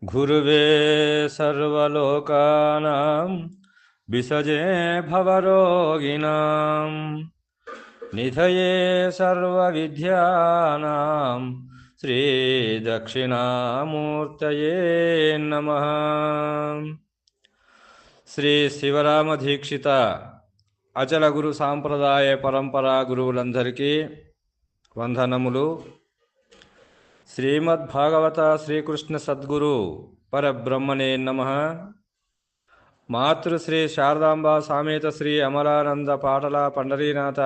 గురువే సర్వలోకానాం విసజే భవరోగిణాం నిధయే సర్వవిద్యానాం శ్రీ దక్షిణామూర్తయే నమః. శ్రీ శివరామ దీక్షిత అచల గురు సాంప్రదాయ పరంపరా గురువులందరికీ వందనములు. శ్రీమద్భాగవత శ్రీకృష్ణ సద్గురు పరబ్రహ్మణే నమః. మాతృశ్రీ శారదాంబ సమేత శ్రీ అమలానంద పాటల పండరీనాథ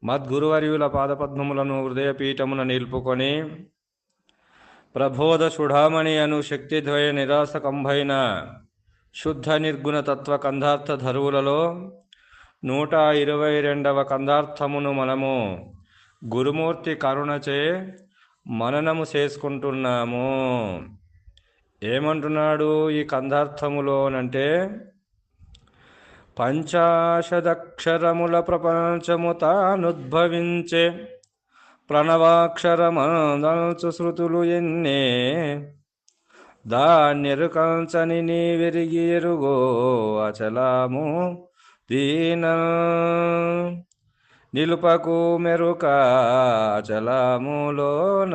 మద్గురువర్యుల పాదపద్మములను హృదయపీఠమున నిలుపుకొని ప్రబోధ చూడామణి అను శక్తిద్వయ నిరాసకంభైన శుద్ధ నిర్గుణ తత్వ కందార్థ ధరువులలో 122వ కందార్థమును మనము గురుమూర్తి కరుణచే మననము చేసుకుంటున్నాము. ఏమంటున్నాడు ఈ కందార్థములోనంటే, పంచాశదక్షరముల ప్రపంచము తానుద్భవించే ప్రణవాక్షరమందల్చు శృతులు ఎన్నే దాన్యరుకంచని నీ వెరిగి ఎరుగో అచలము దీన నిలుపకు మెరుక అచలములోన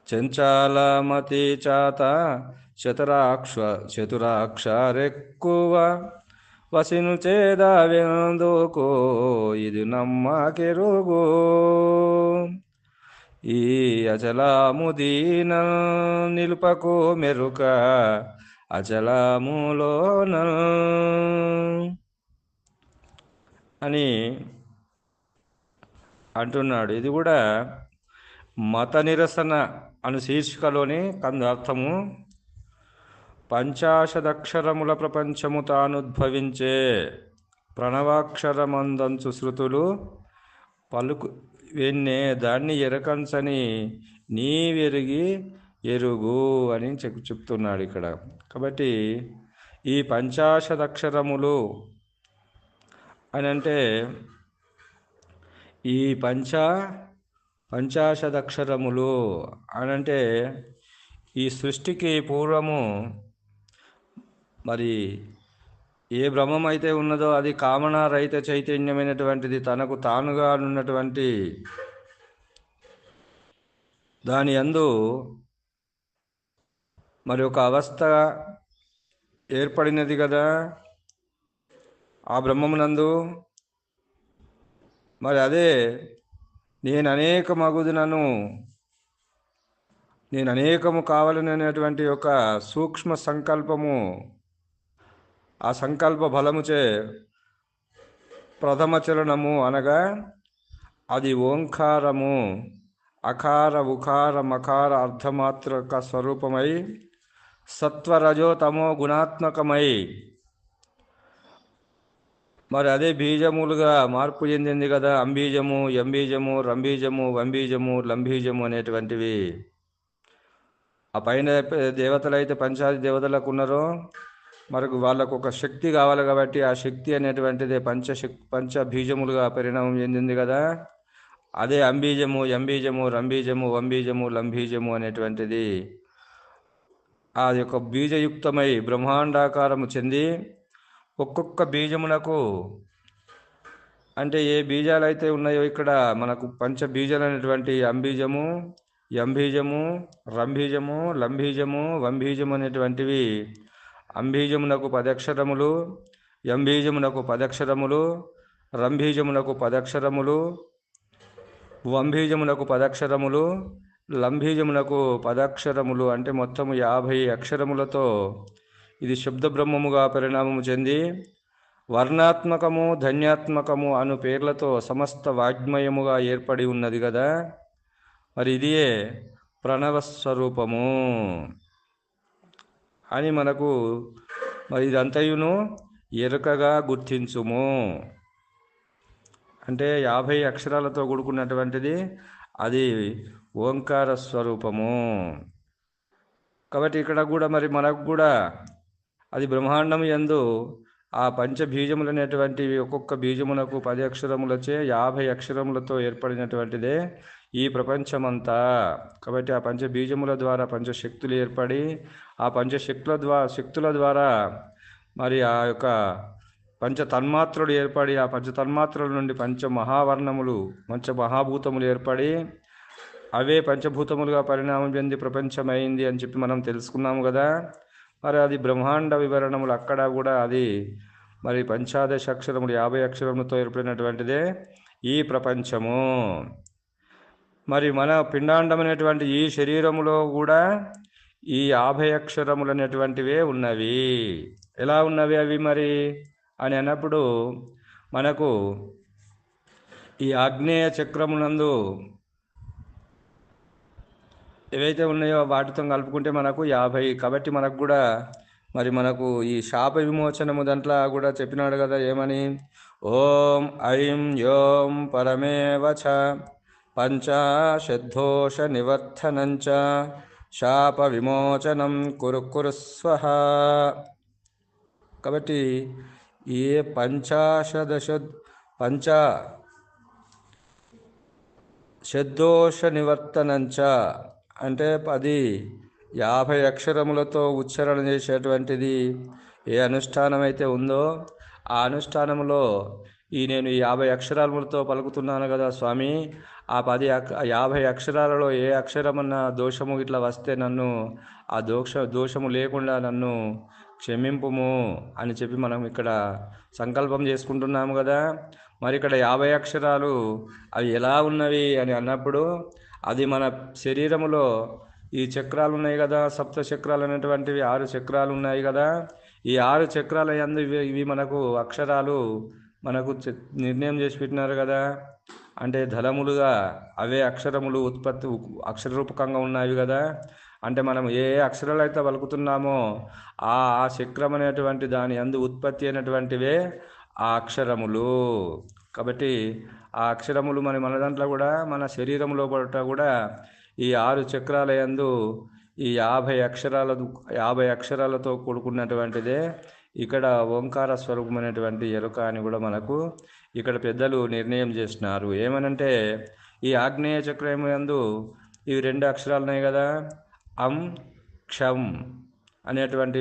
చంచాలమతి చాత చతురాక్షరెక్కువ వసిను చేదవెందుకో ఇది నమ్మకెరుగు ఈ అచలముదీన నిలుపకు మెరుక అచలములోన అని అంటున్నాడు. ఇది కూడా మత నిరసన అను శీర్షికలోని కందార్థము. పంచాశదక్షరముల ప్రపంచము తానుద్భవించే ప్రణవాక్షరమందంచు శృతులు పలుకు వెన్నే దాన్ని ఎరకంచని నీవెరిగి ఎరుగు అని చెప్తున్నాడు ఇక్కడ. కాబట్టి ఈ పంచాశదక్షరములు అని అంటే ఈ పంచాశదక్షరములు అనంటే ఈ సృష్టికి పూర్వము మరి ఏ బ్రహ్మం అయితే ఉన్నదో అది కామనారహిత చైతన్యమైనటువంటిది, తనకు తానుగా ఉన్నటువంటి దాని యందు మరి ఒక అవస్థ ఏర్పడినది కదా ఆ బ్రహ్మమునందు. మరి అదే నేను అనేకము కావాలనేటువంటి ఒక సూక్ష్మ సంకల్పము, ఆ సంకల్ప బలముచే ప్రథమ చలనము అనగా అది ఓంకారము, అకార ఉకార మకార అర్ధమాత్రక స్వరూపమై సత్వరజోతమో గుణాత్మకమై మరి అదే బీజములుగా మార్పు చెందింది కదా. అంబీజము, ఎంబీజము, రంబీజము, వంబీజము, లంబీజము అనేటువంటివి. ఆ పైన దేవతలు అయితే పంచాది దేవతలకు ఉన్నారో మరి వాళ్ళకు ఒక శక్తి కావాలి కాబట్టి ఆ శక్తి అనేటువంటిది పంచ బీజములుగా పరిణామం చెందింది కదా. అదే అంబీజము, ఎంబీజము, రంబీజము, వంబీజము, లంబీజము అనేటువంటిది ఆ యొక్క బీజయుక్తమై బ్రహ్మాండాకారము చెంది ఒక్కొక్క బీజమునకు అంటే ఏ బీజాలు అయితే ఉన్నాయో ఇక్కడ మనకు పంచ బీజాలు అనేటువంటి అంబీజము, ఎంబీజము, రంబీజము, లంబీజము, వంబీజము అనేటువంటివి అంబీజమునకు 10 అక్షరములు, ఎంబీజమునకు 10 అక్షరములు, రంబీజమునకు 10 అక్షరములు, వంబీజమునకు 10 అక్షరములు, లంబీజమునకు 10 అక్షరములు అంటే మొత్తము 50 అక్షరములతో ఇది శబ్ద బ్రహ్మముగా పరిణామము చెంది వర్ణాత్మకము, ధన్యాత్మకము అను పేర్లతో సమస్త వాగ్మయముగా ఏర్పడి ఉన్నది కదా. మరి ఇదియే ప్రణవస్వరూపము అని మనకు మరి ఇదంతయును ఎరుకగా గుర్తించుము అంటే 50 అక్షరాలతో కూడుకున్నటువంటిది అది ఓంకార స్వరూపము. కాబట్టి ఇక్కడ కూడా మరి మనకు కూడా అది బ్రహ్మాండం యందు ఆ పంచబీజములు అనేటువంటివి ఒక్కొక్క బీజమునకు 10 అక్షరములచే 50 అక్షరములతో ఏర్పడినటువంటిదే ఈ ప్రపంచమంతా. కాబట్టి ఆ పంచబీజముల ద్వారా పంచశక్తులు ఏర్పడి ఆ శక్తుల ద్వారా మరి ఆ యొక్క పంచ తన్మాత్రలు ఏర్పడి ఆ పంచ తన్మాత్రల నుండి పంచమహాభూతములు ఏర్పడి అవే పంచభూతములుగా పరిణామం చెంది ప్రపంచమైంది అని చెప్పి మనం తెలుసుకున్నాము కదా. మరి అది బ్రహ్మాండ వివరణములు అక్కడ కూడా అది మరి పంచాదశ అక్షరములు 50 అక్షరములతో ఏర్పడినటువంటిదే ఈ ప్రపంచము. మరి మన పిండాండం అనేటువంటి ఈ శరీరములో కూడా ఈ 50 అక్షరములు అనేటువంటివే ఉన్నవి. ఎలా ఉన్నవి అవి మరి అని అన్నప్పుడు మనకు ఈ ఆగ్నేయ చక్రమునందు ఏవైతే ఉన్నాయో వాటితో కలుపుకుంటే మనకు 50. కాబట్టి మనకు కూడా మరి మనకు ఈ శాప విమోచనము దాంట్లో కూడా చెప్పినాడు కదా ఏమని, ఓం ఐం యోం పరమేవచ పంచాశద్ధోష నివర్ధనంచ శాప విమోచనం కురు కురు స్వహ. కాబట్టి ఏ షద్దోష నివర్తనంచ అంటే 50 అక్షరములతో ఉచ్చారణ చేసేటువంటిది ఏ అనుష్ఠానం అయితే ఉందో ఆ అనుష్ఠానంలో నేను ఈ 50 అక్షరాలతో పలుకుతున్నాను కదా స్వామి, ఆ 50 అక్షరాలలో ఏ అక్షరమన్నా దోషము ఇట్లా వస్తే నన్ను ఆ దోషము లేకుండా నన్ను క్షమింపుము అని చెప్పి మనం ఇక్కడ సంకల్పం చేసుకుంటున్నాము కదా. మరి ఇక్కడ 50 అక్షరాలు అవి ఎలా ఉన్నవి అని అన్నప్పుడు అది మన శరీరములో ఈ చక్రాలు ఉన్నాయి కదా, సప్త చక్రాలు అనేటువంటివి 6 చక్రాలు ఉన్నాయి కదా. ఈ 6 చక్రాల యందు ఇవి మనకు అక్షరాలు మనకు నిర్ణయం చేసి పెట్టినారు కదా. అంటే ధలములుగా అవే అక్షరములు అక్షరరూపకంగా ఉన్నాయి కదా. అంటే మనం ఏ అక్షరాలు అయితే పలుకుతున్నామో ఆ చక్రం అనేటువంటి దాని యందు ఉత్పత్తి అయినటువంటివే ఆ అక్షరములు. కాబట్టి ఆ అక్షరములు మన దాంట్లో కూడా మన శరీరంలో కూడా ఈ 6 చక్రాల యందు ఈ 50 అక్షరాలతో కూడుకున్నటువంటిదే ఇక్కడ ఓంకార స్వరూపమైనటువంటి ఎరుక అని కూడా మనకు ఇక్కడ పెద్దలు నిర్ణయం చేసినారు. ఏమనంటే ఈ ఆగ్నేయ చక్రం యందు ఇవి 2 అక్షరాలు ఉన్నాయి కదా, అం క్షం అనేటువంటి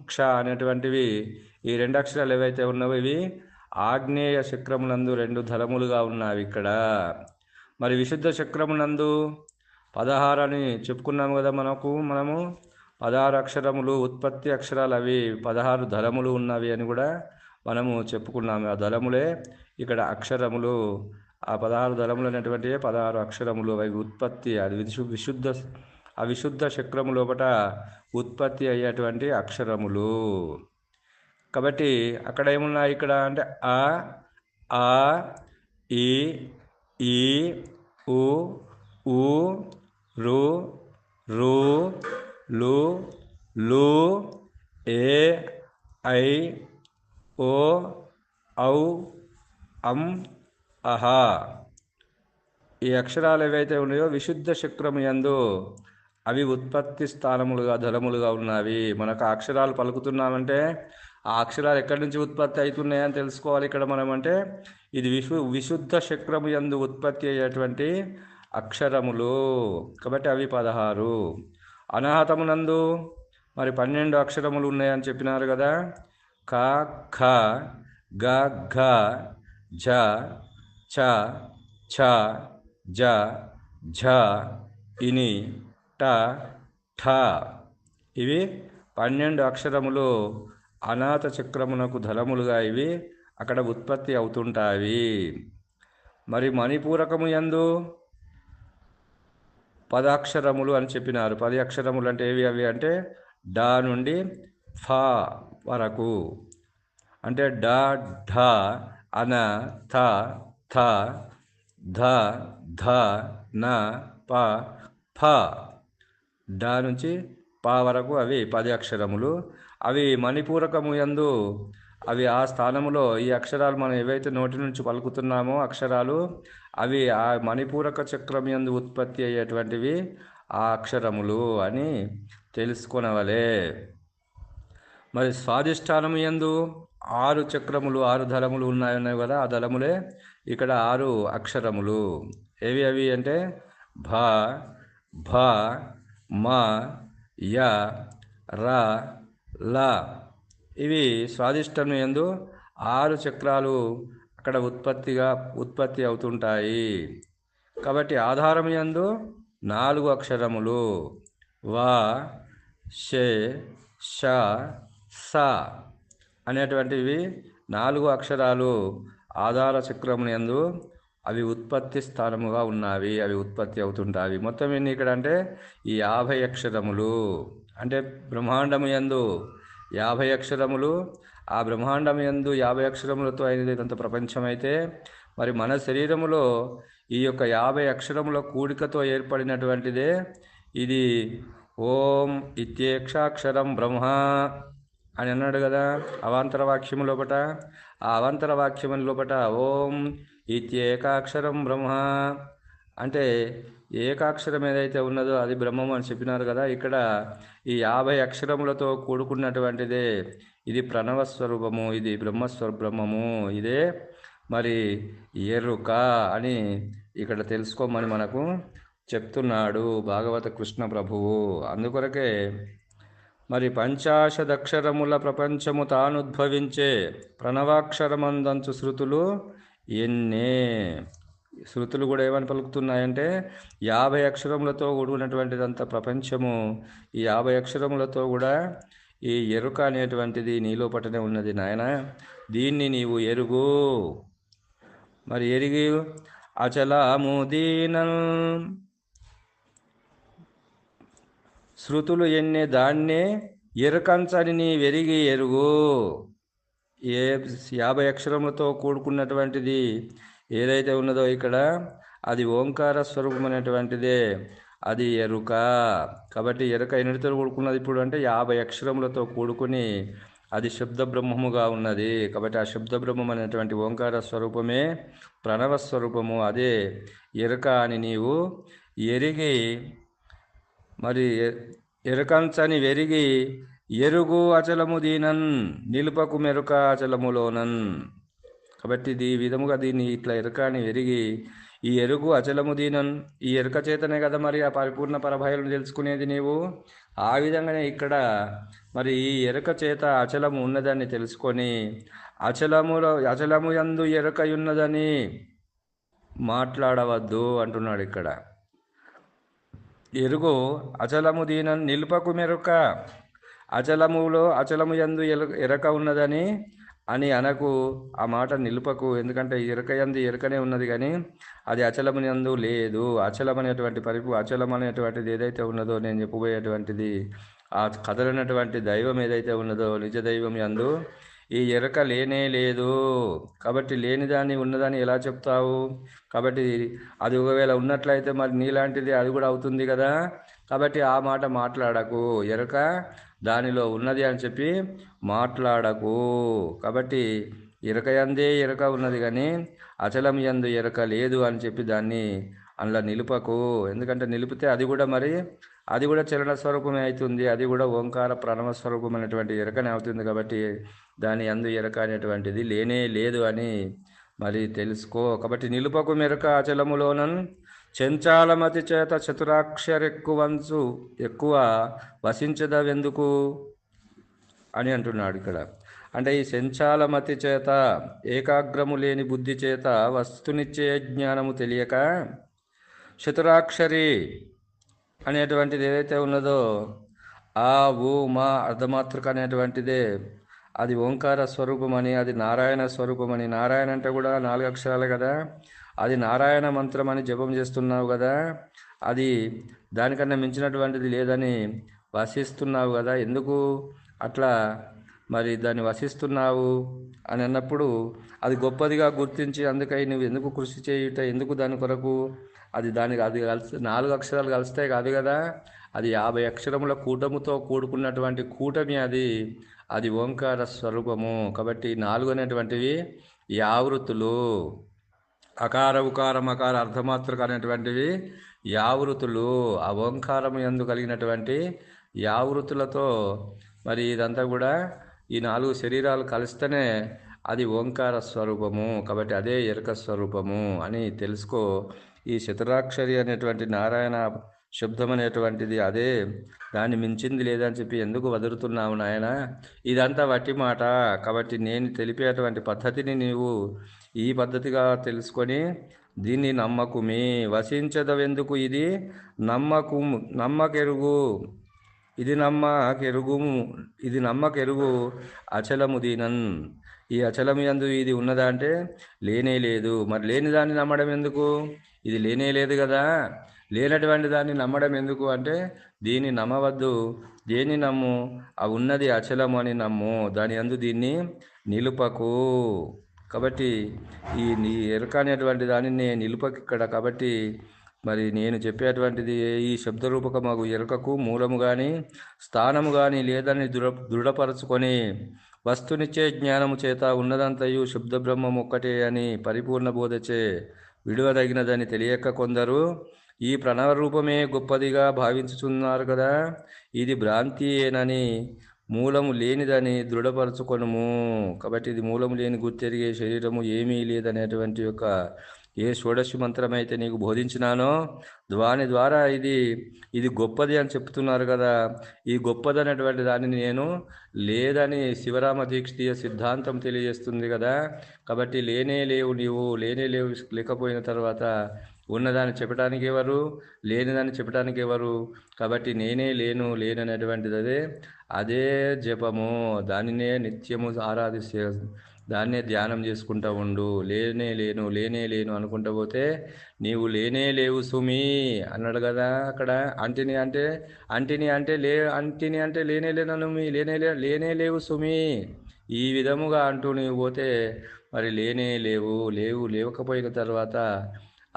క్ష అనేటువంటివి ఈ 2 అక్షరాలు ఏవైతే ఉన్నావో ఇవి ఆగ్నేయ చక్రమునందు 2 ధలములుగా ఉన్నవి ఇక్కడ. మరి విశుద్ధ చక్రమునందు 16 అని చెప్పుకున్నాము కదా. మనము 16 అక్షరములు ఉత్పత్తి అక్షరాలు, అవి 16 ధలములు ఉన్నవి అని కూడా మనము చెప్పుకున్నాము. ఆ ధలములే ఇక్కడ అక్షరములు. ఆ 16 ధలములు అనేటువంటి 16 అక్షరములు అవి ఉత్పత్తి, అది విశుద్ధ చక్రము లోపట ఉత్పత్తి అయ్యేటువంటి అక్షరములు. కాబట్టి అక్కడ ఏమున్నాయి ఇక్కడ అంటే ఆ ఆ ఈ ఈ ఉ ఊ రు రు లు లు ఏ ఐ ఓ ఔ అం అహా. ఈ అక్షరాలు ఏవైతే ఉన్నాయో విశుద్ధ చక్రము యందు అవి ఉత్పత్తి స్థానములుగా ధలములుగా ఉన్నవి. మనకు ఆ అక్షరాలు పలుకుతున్నామంటే ఆ అక్షరాలు ఎక్కడి నుంచి ఉత్పత్తి అవుతున్నాయని తెలుసుకోవాలి ఇక్కడ మనం. అంటే ఇది విశుద్ధ చక్రము యందు ఉత్పత్తి అయ్యేటువంటి అక్షరములు. కాబట్టి అవి 16. అనాహతమునందు మరి 12 అక్షరములు ఉన్నాయని చెప్పినారు కదా. క ఖ గ ఘ ఝ చ ఛ జ ఝ ఇని ట ఠ. ఇవి 12 అక్షరములు అనాథ చక్రమునకు ధలములుగా ఇవి అక్కడ ఉత్పత్తి అవుతుంటాయి. మరి మణిపూరకము యందు 10 అక్షరములు అని చెప్పినారు. 10 అక్షరములు అంటే ఏవి అవి అంటే డా నుండి ఫా వరకు. అంటే డా ఢ అన థ థ ధ ధ న ప ఫ. డా నుంచి పా వరకు అవి 10 అక్షరములు. అవి మణిపూరకము యందు అవి ఆ స్థానములో ఈ అక్షరాలు మనం ఏవైతే నోటి నుంచి పలుకుతున్నామో అక్షరాలు అవి ఆ మణిపూరక చక్రం యందు ఉత్పత్తి అయ్యేటువంటివి ఆ అక్షరములు అని తెలుసుకొనవలే. మరి స్వాధిష్టానము యందు 6 చక్రములు 6 దళములు ఉన్నాయి కదా, ఆ దళములే ఇక్కడ 6 అక్షరములు. ఏవి అవి అంటే భ, భ, మ, య, ర, ల. ఇవి స్వాదిష్టం యందు 6 చక్రాలు అక్కడ ఉత్పత్తి అవుతుంటాయి. కాబట్టి ఆధారం యందు 4 అక్షరములు వా, షే, ష, స అనేటువంటివి 4 అక్షరాలు ఆధార చక్రముని యందు అవి ఉత్పత్తి స్థానముగా ఉన్నవి, అవి ఉత్పత్తి అవుతుంటాయి. మొత్తం ఎన్ని ఇక్కడ అంటే ఈ 50 అక్షరములు. అంటే బ్రహ్మాండము యందు 50 అక్షరములు, ఆ బ్రహ్మాండం యందు 50 అక్షరములతో అయినది ఇదంత ప్రపంచమైతే, మరి మన శరీరములో ఈ యొక్క 50 అక్షరముల కూడికతో ఏర్పడినటువంటిదే ఇది ఓం ఇత్యేక్షాక్షరం బ్రహ్మ అని అన్నాడు కదా అవాంతర వాక్యము లోపట. ఆ అవాంతర వాక్యము లోపట ఓం ఇత్యేకాక్షరం బ్రహ్మ అంటే ఏకాక్షరం ఏదైతే ఉన్నదో అది బ్రహ్మము అని చెప్పినారు కదా. ఇక్కడ ఈ 50 అక్షరములతో కూడుకున్నటువంటిదే ఇది ప్రణవ స్వరూపము, ఇది బ్రహ్మము, ఇదే మరి ఎరుక అని ఇక్కడ తెలుసుకోమని మనకు చెప్తున్నాడు భాగవత కృష్ణ ప్రభువు. అందుకొరకే మరి పంచాశదక్షరముల ప్రపంచము తానుద్భవించే ప్రణవాక్షరమందంచు శృతులు ఎన్నే. శృతులు కూడా ఏమని పలుకుతున్నాయంటే 50 అక్షరములతో కూడుకున్నటువంటిదంత ప్రపంచము, ఈ 50 అక్షరములతో కూడా ఈ ఎరుక అనేటువంటిది నీలోపటనే ఉన్నది నాయన. దీన్ని నీవు ఎరుగు. మరి ఎరిగి అచలముదీనం శృతులు ఎన్నే దాన్నే ఎరుకంచని నీ వెరిగి ఎరుగు. 50 అక్షరములతో కూడుకున్నటువంటిది ఏదైతే ఉన్నదో ఇక్కడ అది ఓంకార స్వరూపమైనటువంటిదే, అది ఎరుక. కాబట్టి ఎరుక ఎన్నిటితో కూడుకున్నది ఇప్పుడు అంటే 50 అక్షరములతో కూడుకుని అది శబ్ద బ్రహ్మముగా ఉన్నది. కాబట్టి ఆ శబ్ద బ్రహ్మం అనేటువంటి ఓంకార స్వరూపమే ప్రణవ స్వరూపము, అదే ఎరుక అని నీవు ఎరిగి మరి ఎరుకంచని వెరిగి ఎరుగు అచలము దీనన్ నిలుపకు మెరుక అచలములోనన్. కాబట్టి ఈ విధముగా దీన్ని ఇట్లా ఎరుక అని ఎరిగి ఈ ఎరుగు అచలము దీనన్, ఈ ఎరుక చేతనే కదా మరి ఆ పరిపూర్ణ పరభాయలను తెలుసుకునేది నీవు. ఆ విధంగానే ఇక్కడ మరి ఈ ఎరుక చేత అచలము ఉన్నదని తెలుసుకొని అచలము యందు ఎరుకయున్నదని మాట్లాడవద్దు అంటున్నాడు ఇక్కడ. ఎరుగు అచలము దీనన్ నిలుపకు మెరుక, అచలము యందు ఎరక ఉన్నదని అని అనకు, ఆ మాట నిలుపకు. ఎందుకంటే ఎరక యందు ఎరకనే ఉన్నది కానీ అది అచలము యందు లేదు. అచలం అనేటువంటి అచలం అనేటువంటిది ఏదైతే ఉన్నదో నేను చెప్పబోయేటువంటిది ఆ కదలనటువంటి దైవం ఏదైతే ఉన్నదో నిజ దైవం యందు ఈ ఎరక లేనే లేదు. కాబట్టి లేనిదాన్ని ఉన్నదాన్ని ఎలా చెప్తావు? కాబట్టి అది ఒకవేళ ఉన్నట్లయితే మరి నీలాంటిది అది కూడా అవుతుంది కదా. కాబట్టి ఆ మాట మాట్లాడకు, ఎరక దానిలో ఉన్నది అని చెప్పి మాట్లాడకు. కాబట్టి ఎరక యందే ఎరక ఉన్నది కానీ అచలం యందు ఎరక లేదు అని చెప్పి దాన్ని అందులో నిలుపకు. ఎందుకంటే నిలిపితే అది కూడా చలన స్వరూపమే అవుతుంది, అది కూడా ఓంకార ప్రణవ స్వరూపమైనటువంటి ఎరకనే అవుతుంది. కాబట్టి దాని యందు ఎరక అనేటువంటిది లేనే లేదు అని మరి తెలుసుకో. కాబట్టి నిలుపకు మెరక అచలములోనన్ చెంచాలమతి చేత ఎక్కువ వసించదవెందుకు అని అంటున్నాడు ఇక్కడ. అంటే ఈ సెంచాలమతి చేత ఏకాగ్రము లేని బుద్ధి చేత వస్తునిచ్చే జ్ఞానము తెలియక చతురాక్షరి అనేటువంటిది ఏదైతే ఉన్నదో ఆ ఊ మా అర్ధమాతృక అనేటువంటిదే అది ఓంకార స్వరూపమని, అది నారాయణ స్వరూపమని. నారాయణ అంటే కూడా 4 అక్షరాలు కదా, అది నారాయణ మంత్రం అని జపం చేస్తున్నావు కదా, అది దానికన్నా మించినటువంటిది లేదని వసిస్తున్నావు కదా. ఎందుకు అట్లా మరి దాన్ని వసిస్తున్నావు అని అన్నప్పుడు అది గొప్పదిగా గుర్తించి అందుకై నువ్వు ఎందుకు కృషి చేయుట, ఎందుకు దాని కొరకు అది కలిసి 4 అక్షరాలు కలిస్తాయి కాదు కదా, అది 50 అక్షరముల కూటముతో కూడుకున్నటువంటి కూటమి, అది ఓంకార స్వరూపము. కాబట్టి 4 అనేటువంటివి యావృత్తులు, అకార ఉకార మకార అర్ధమాత్రక అనేటువంటివి యావృతులు. ఆ ఓంకారము యందు కలిగినటువంటి యావృతులతో మరి ఇదంతా కూడా ఈ 4 శరీరాలు కలిస్తేనే అది ఓంకార స్వరూపము. కాబట్టి అదే ఎరుక స్వరూపము అని తెలుసుకో. ఈ చతురాక్షరి అనేటువంటి నారాయణ శబ్దం అనేటువంటిది అదే, దాన్ని మించింది లేదని చెప్పి ఎందుకు వదులుతున్నావు నాయన? ఇదంతా వట్టి మాట. కాబట్టి నేను తెలిపేటువంటి పద్ధతిని నీవు ఈ పద్ధతిగా తెలుసుకొని దీన్ని నమ్మకుమి. వసించదవెందుకు ఇది నమ్మకు, నమ్మకెరుగు. ఇది నమ్మకెరుగు, ఇది నమ్మకెరుగు అచలము దీనన్. ఈ అచలము యందు ఇది ఉన్నదా అంటే లేనే లేదు. మరి లేని దాన్ని నమ్మడం ఎందుకు? ఇది లేనే లేదు కదా. లేనటువంటి దాన్ని నమ్మడం ఎందుకు అంటే దీన్ని నమ్మవద్దు. దేన్ని నమ్ము? ఆ ఉన్నది అచలము అని నమ్ము. దాని యందు దీన్ని నిలుపకు. కాబట్టి ఈ ఎరుక అనేటువంటి దానిని నిలుపకు ఇక్కడ. కాబట్టి మరి నేను చెప్పేటువంటిది ఈ శబ్దరూపకమగు ఎరుకకు మూలము కానీ స్థానము కానీ లేదని దృఢపరచుకొని వస్తునిచ్చే జ్ఞానము చేత ఉన్నదంతయు శుద్ధ బ్రహ్మం ఒక్కటే అని పరిపూర్ణ బోధచే విడువదగినదని తెలియక కొందరు ఈ ప్రణవ రూపమే గొప్పదిగా భావించుచున్నారు కదా. ఇది భ్రాంతియేనని మూలము లేనిదని దృఢపరచుకొనుము. కాబట్టి ఇది మూలము లేని గుర్తెరిగే శరీరము ఏమీ లేదనేటువంటి యొక్క ఏ షోడశి మంత్రం అయితే నీకు బోధించినానో దాని ద్వారా ఇది గొప్పది అని చెప్తున్నారు కదా. ఈ గొప్పదనేటువంటి దానిని నేను లేదని శివరామ దీక్షితీయ సిద్ధాంతం తెలియజేస్తుంది కదా. కాబట్టి లేనే లేవు నీవు, లేనే లేవు లేకపోయిన తర్వాత ఉన్నదాన్ని చెప్పడానికి ఎవరు, లేనిదాన్ని చెప్పడానికి ఎవరు? కాబట్టి నేనే లేననేటువంటిది అదే జపము. దానినే నిత్యము ఆరాధిస్తే దాన్నే ధ్యానం చేసుకుంటూ ఉండు. లేనే లేను అనుకుంటూ పోతే నీవు లేనే లేవు సుమి అన్నాడు కదా అక్కడ. అంటిని అంటే లేనే లేనను మీ లేనే లేవు సుమి. ఈ విధముగా అంటూ నీవు పోతే మరి లేనే లేవకపోయిన తర్వాత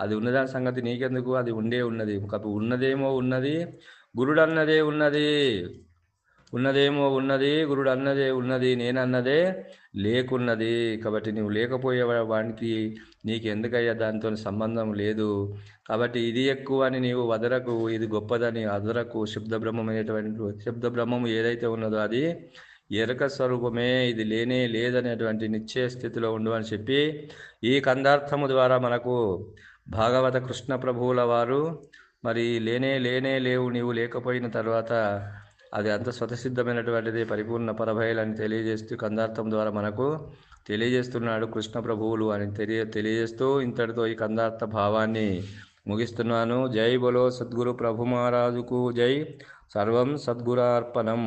అది ఉన్నదాని సంగతి నీకెందుకు? అది ఉన్నది. ఉన్నదేమో ఉన్నది, గురుడు అన్నదే ఉన్నదేమో ఉన్నది, గురుడు అన్నదే ఉన్నది, నేనన్నదే లేకున్నది. కాబట్టి నువ్వు లేకపోయే వానికి నీకెందుకయ్యా దానితో సంబంధం లేదు. కాబట్టి ఇది ఎక్కువ అని నీవు వదరకు, ఇది గొప్పదని అదరకు. శబ్ద బ్రహ్మము ఏదైతే ఉన్నదో అది ఎరక స్వరూపమే. ఇది లేనే లేదనేటువంటి నిశ్చయ స్థితిలో ఉండు అని చెప్పి ఈ కందార్థము ద్వారా మనకు భాగవత కృష్ణ ప్రభువుల వారు మరి లేనే లేవు నీవు లేకపోయిన తర్వాత అది అంత స్వతసిద్ధమైనటువంటిది పరిపూర్ణ పరభయలని తెలియజేస్తూ కందార్థం ద్వారా మనకు తెలియజేస్తున్నాడు కృష్ణ ప్రభువులు అని తెలియజేస్తూ ఇంతటితో ఈ కందార్థ భావాన్ని ముగిస్తున్నాను. జై బోలో సద్గురు ప్రభు మహారాజుకు జై. సర్వం సద్గురార్పణం.